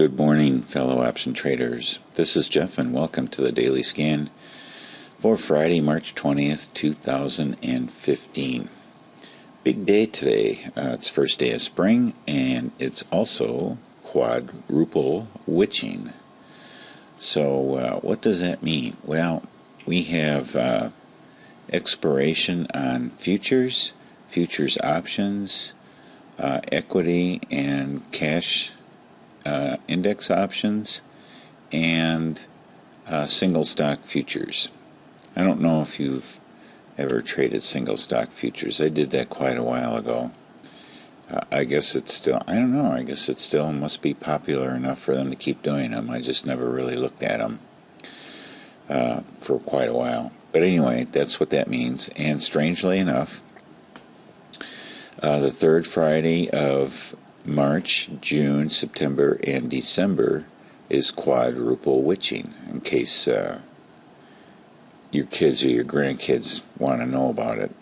Good morning, fellow option traders. This is Jeff, and welcome to the Daily Scan for Friday, March 20th, 2015. Big day today. It's first day of spring, and it's also quadruple witching. So what does that mean? Well, we have expiration on futures options, equity and cash index options, and single stock futures. I don't know if you've ever traded single stock futures. I did that quite a while ago. I guess it's still, I don't know, I guess it still must be popular enough for them to keep doing them. I just never really looked at them for quite a while. But anyway, that's what that means. And strangely enough, the third Friday of March, June, September, and December is quadruple witching, in case your kids or your grandkids want to know about it.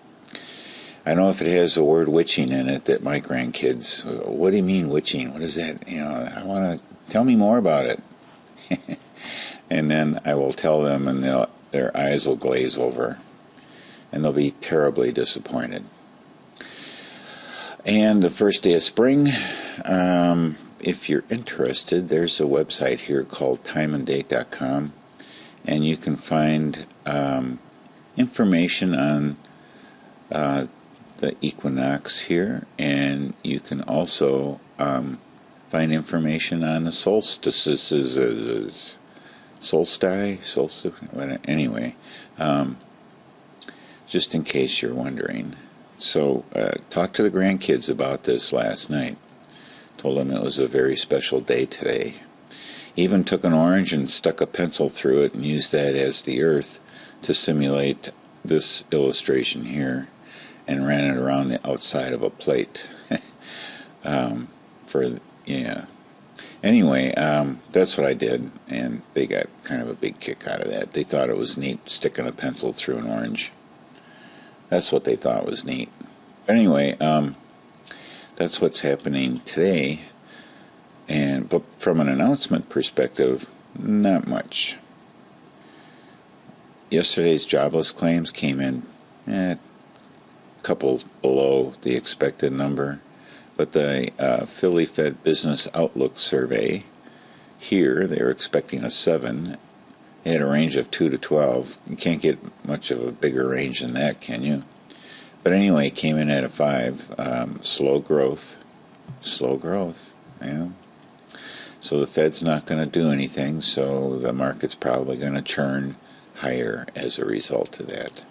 I know if it has the word witching in it that my grandkids, what do you mean witching? What is that? You know, I want to, tell me more about it. And then I will tell them, and their eyes will glaze over, and they'll be terribly disappointed. And the first day of spring, if you're interested, there's a website here called timeanddate.com, and you can find information on the equinox here, and you can also find information on the solstices. Anyway, just in case you're wondering. So, talked to the grandkids about this last night. Told them it was a very special day today. Even took an orange and stuck a pencil through it and used that as the earth to simulate this illustration here, and ran it around the outside of a plate. Anyway, that's what I did, and they got kind of a big kick out of that. They thought it was neat sticking a pencil through an orange. That's what they thought was neat. Anyway, that's what's happening today. But from an announcement perspective, not much. Yesterday's jobless claims came in a couple below the expected number. But the Philly Fed Business Outlook survey here, they were expecting a 7. They had a range of 2 to 12. You can't get much of a bigger range than that, can you? But anyway, it came in at a 5. Slow growth. Yeah. So the Fed's not going to do anything, so the market's probably going to churn higher as a result of that.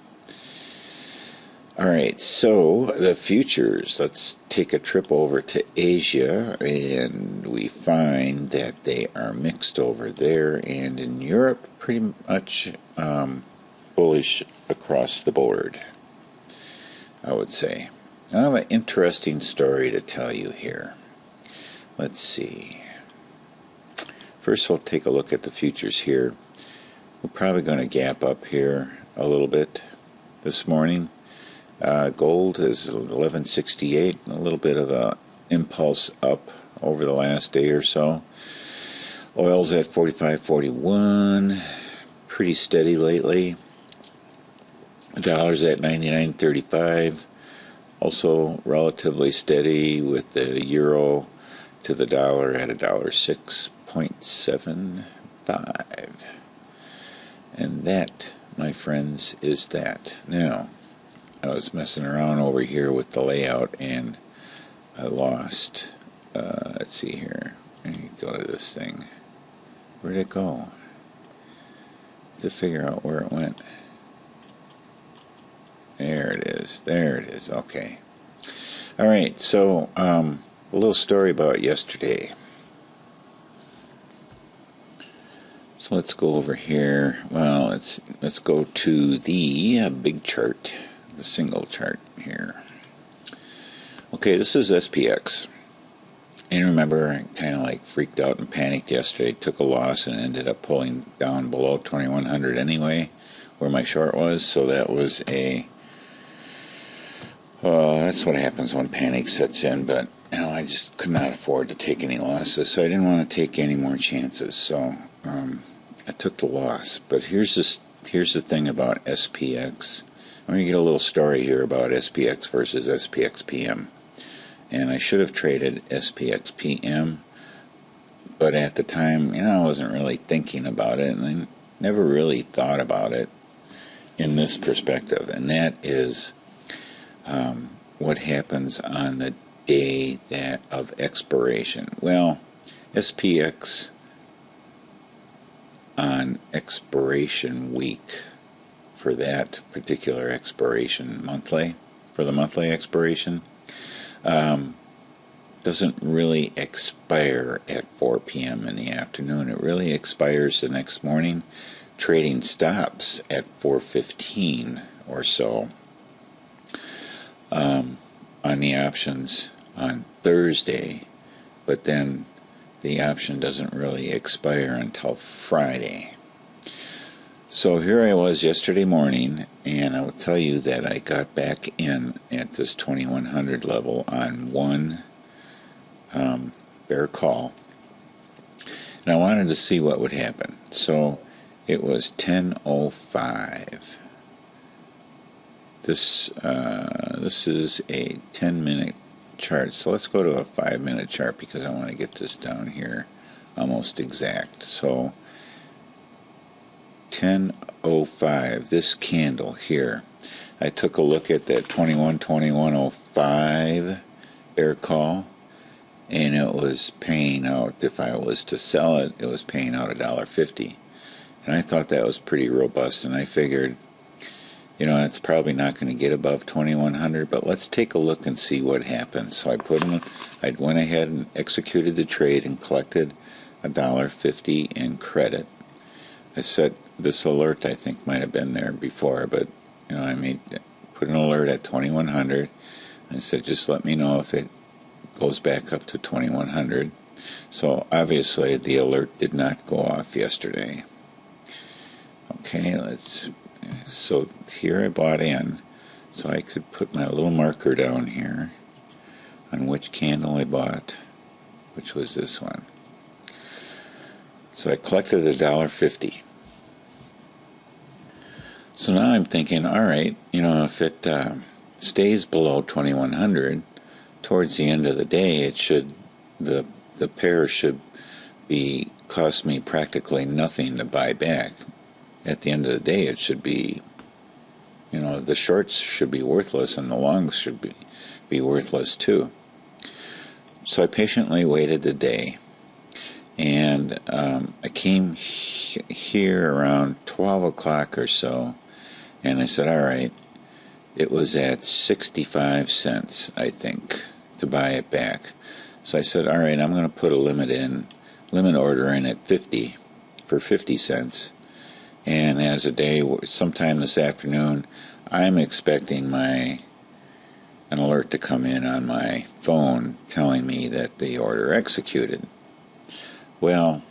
All right, so the futures, let's take a trip over to Asia, and we find that they are mixed over there, and in Europe, pretty much bullish across the board, I would say. I have an interesting story to tell you here. Let's see. First, we'll take a look at the futures here. We're probably going to gap up here a little bit this morning. Gold is 1168, a little bit of a impulse up over the last day or so. Oil's at 45.41, pretty steady lately. The dollar's at 99.35, also relatively steady, with the euro to the dollar at $6.75. And that, my friends, is that. Now, I was messing around over here with the layout, and I lost, let's see here, let me go to this thing. Where did it go? To figure out where it went. There it is, okay. Alright, so, a little story about yesterday. So let's go over here, well, let's go to the big chart. The single chart here. Okay, this is SPX. And remember, I kind of like freaked out and panicked yesterday, took a loss, and ended up pulling down below 2100 anyway, where my short was. So that was a, that's what happens when panic sets in. But I just could not afford to take any losses, so I didn't want to take any more chances. So I took the loss. But here's the thing about SPX. I'm going to get a little story here about SPX versus SPX PM. And I should have traded SPX PM, but at the time, I wasn't really thinking about it, and I never really thought about it in this perspective. And that is what happens on the day of expiration. Well, SPX on expiration week for that particular expiration for the monthly expiration, doesn't really expire at 4 p.m. in the afternoon. It really expires the next morning. Trading stops at 4:15 or so on the options on Thursday, but then the option doesn't really expire until Friday. So here I was yesterday morning, and I will tell you that I got back in at this 2100 level on one bear call, and I wanted to see what would happen. So it was 10:05. This is a 10-minute chart, so let's go to a 5-minute chart because I want to get this down here almost exact. So 10:05, this candle here, I took a look at that 21.05 bear call, and it was paying out, if I was to sell it, it was paying out $1.50. And I thought that was pretty robust, and I figured, it's probably not going to get above 2100, but let's take a look and see what happens. So I went ahead and executed the trade and collected $1.50 in credit. I set this alert, I think might have been there before, but I put an alert at 2100. I said, just let me know if it goes back up to 2100. So obviously the alert did not go off yesterday. Okay, so here I bought in, so I could put my little marker down here on which candle I bought, which was this one. So I collected $1.50. So now I'm thinking, all right, if it stays below 2100, towards the end of the day, the pair should be cost me practically nothing to buy back. At the end of the day, it should be, the shorts should be worthless and the longs should be worthless too. So I patiently waited the day, and I came here around 12 o'clock or so, and I said, all right, it was at 65 cents, I think, to buy it back. So I said, all right, I'm going to put a limit order in at 50 for 50 cents. And as a day, sometime this afternoon, I'm expecting an alert to come in on my phone telling me that the order executed. Well,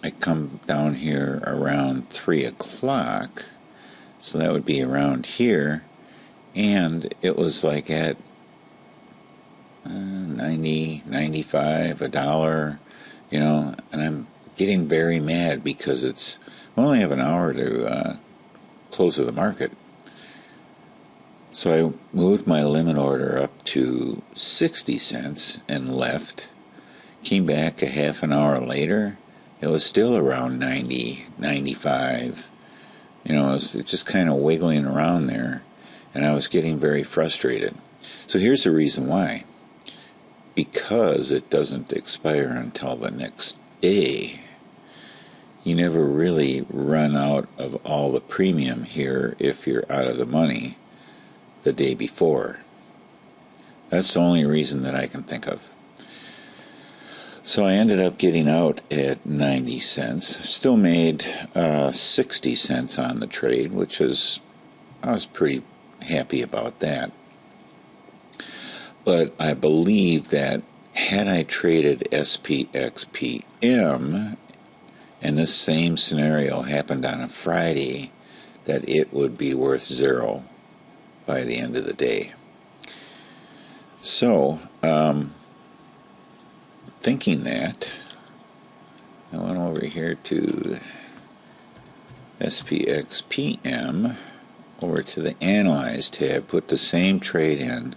I come down here around 3 o'clock, so that would be around here, and it was like at 90, 95, $1, and I'm getting very mad because we only have an hour to close of the market. So I moved my limit order up to 60 cents and left. Came back a half an hour later. It was still around 90, 95. It was just kind of wiggling around there, and I was getting very frustrated. So here's the reason why. Because it doesn't expire until the next day, you never really run out of all the premium here if you're out of the money the day before. That's the only reason that I can think of. So I ended up getting out at 90 cents. Still made 60 cents on the trade, I was pretty happy about that. But I believe that had I traded SPXPM, and this same scenario happened on a Friday, that it would be worth zero by the end of the day. So, thinking that, I went over here to SPX PM, over to the Analyze tab, put the same trade in.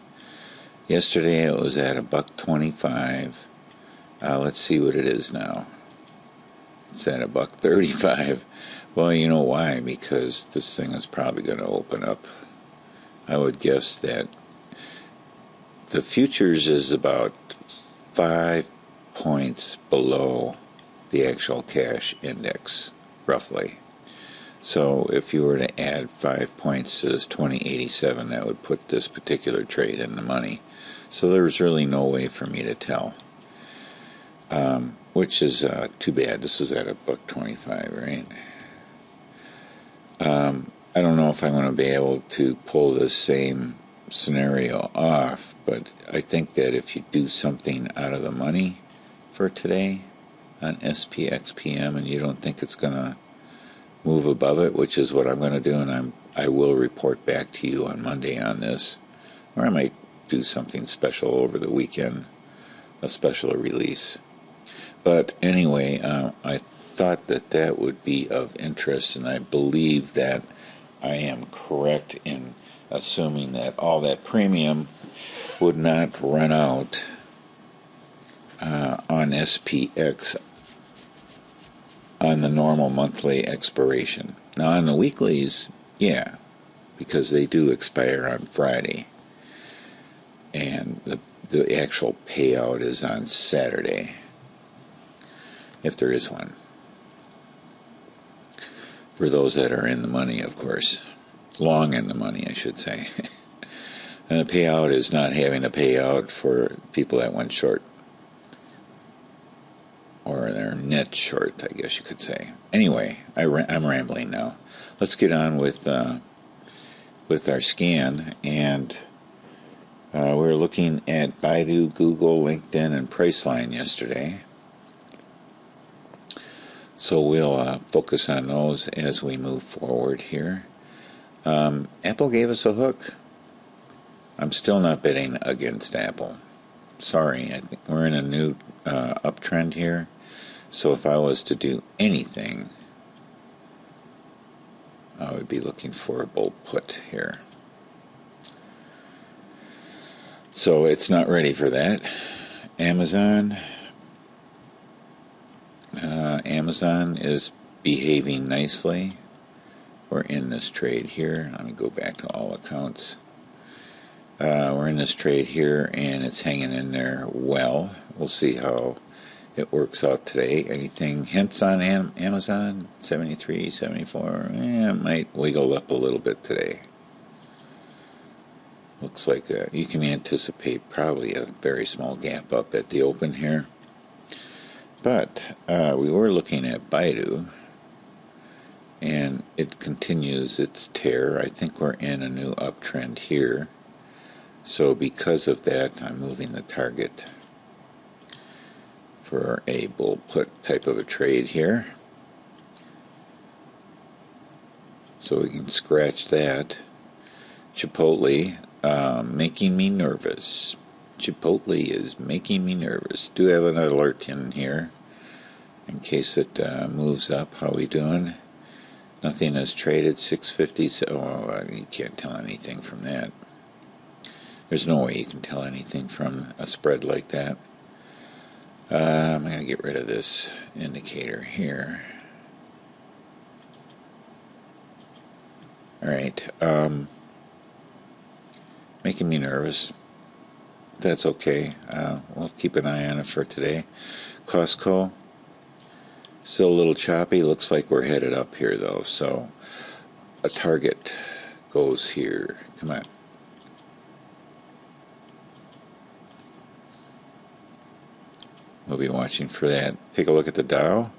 Yesterday it was at $1.25. Let's see what it is now. It's at $1.35. Well, you know why? Because this thing is probably going to open up. I would guess that the futures is about 5 points below the actual cash index, roughly. So if you were to add 5 points to this 2087, that would put this particular trade in the money. So there's really no way for me to tell, which is too bad. This is at $1.25, right? I don't know if I'm going to be able to pull this same scenario off, but I think that if you do something out of the money for today on SPX PM and you don't think it's going to move above it, which is what I'm going to do, and I will report back to you on Monday on this, or I might do something special over the weekend, a special release. But anyway, I thought that would be of interest, and I believe that I am correct in assuming that all that premium would not run out on SPX on the normal monthly expiration. Now on the weeklies, yeah, because they do expire on Friday, and the actual payout is on Saturday, if there is one. For those that are in the money, of course. Long in the money, I should say. And the payout is not having a payout for people that went short. Or they're net short, I guess you could say. Anyway, I'm rambling now. Let's get on with our scan. And we're looking at Baidu, Google, LinkedIn, and Priceline yesterday. So we'll focus on those as we move forward here. Apple gave us a hook. I'm still not betting against Apple. Sorry, I think we're in a new uptrend here. So if I was to do anything, I would be looking for a bull put here. So it's not ready for that. Amazon is behaving nicely. We're in this trade here. Let me go back to all accounts. We're in this trade here, and it's hanging in there well. We'll see how it works out today. Anything hints on Amazon? 73, 74? It might wiggle up a little bit today. Looks like you can anticipate probably a very small gap up at the open here. But we were looking at Baidu, and it continues its tear. I think we're in a new uptrend here. So because of that, I'm moving the target for a bull put type of a trade here. So we can scratch that. Chipotle, making me nervous. Chipotle is making me nervous. Do have an alert in here in case it moves up. How we doing? Nothing has traded. 650. So you can't tell anything from that. There's no way you can tell anything from a spread like that. I'm going to get rid of this indicator here. All right. Making me nervous. That's okay. We'll keep an eye on it for today. Costco, still a little choppy. Looks like we're headed up here, though. So a target goes here. Come on. We'll be watching for that. Take a look at the Dow.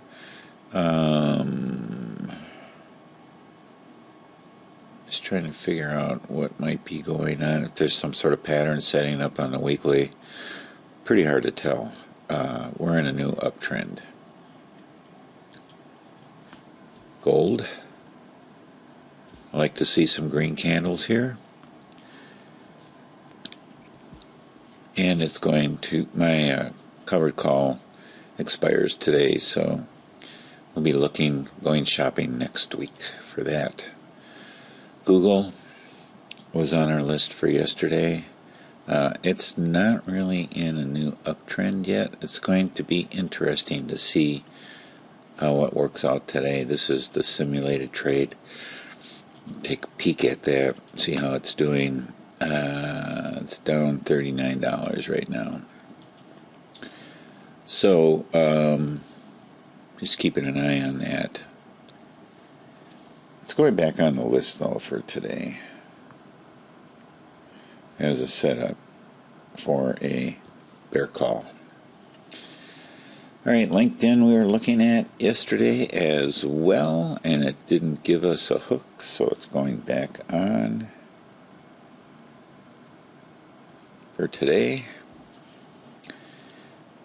Just trying to figure out what might be going on. If there's some sort of pattern setting up on the weekly, pretty hard to tell. We're in a new uptrend. Gold. I like to see some green candles here. And it's going to, my covered call expires today, so we'll be going shopping next week for that. Google was on our list for yesterday. It's not really in a new uptrend yet. It's going to be interesting to see how it works out today. This is the simulated trade. Take a peek at that, see how it's doing. It's down $39 right now. So, just keeping an eye on that. It's going back on the list, though, for today as a setup for a bear call. All right, LinkedIn we were looking at yesterday as well, and it didn't give us a hook, so it's going back on for today.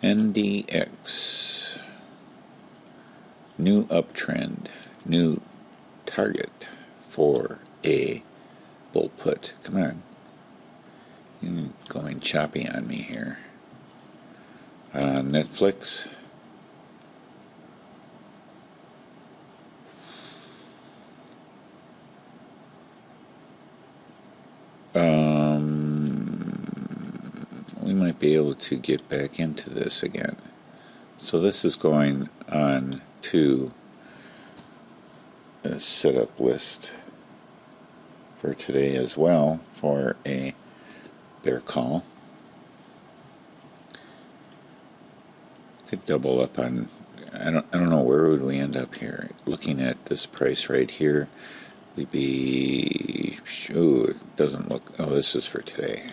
NDX, new uptrend, new target for a bull put. Come on. You're going choppy on me here. Netflix. We might be able to get back into this again. So this is going on to a setup list for today as well for a bear call. Could double up on, I don't know, where would we end up here? Looking at this price right here, we'd be, it doesn't look, oh, this is for today.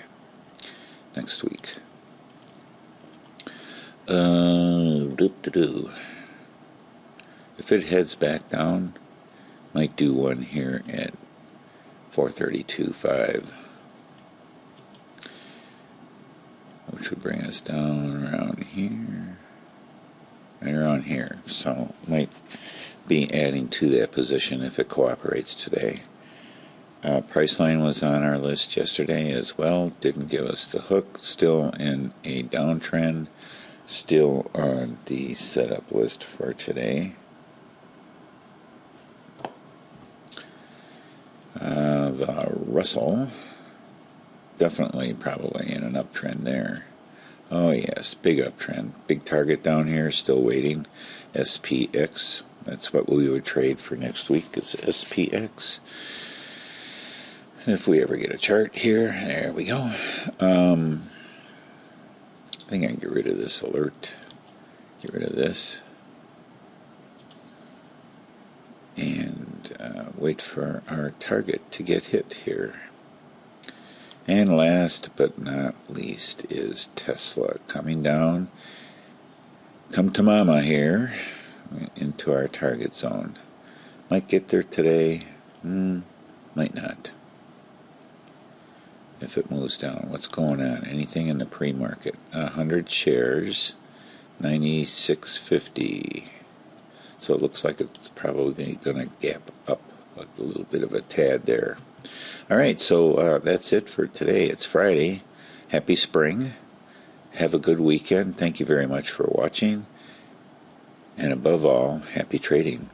Next week. If it heads back down, might do one here at 432.5, which would bring us down around here and around here. So might be adding to that position if it cooperates today. Priceline was on our list yesterday as well. Didn't give us the hook. Still in a downtrend. Still on the setup list for today. The Russell, definitely probably in an uptrend there. Oh yes, big uptrend. Big target down here, still waiting. SPX, that's what we would trade for next week, is SPX. If we ever get a chart here, there we go. I think I can get rid of this alert. Get rid of this. And wait for our target to get hit here. And last but not least is Tesla coming down. Come to mama here into our target zone. Might get there today. Might not. If it moves down, what's going on? Anything in the pre-market? 100 shares, 96.50. So it looks like it's probably going to gap up a little bit of a tad there. All right, so that's it for today. It's Friday. Happy spring. Have a good weekend. Thank you very much for watching. And above all, happy trading.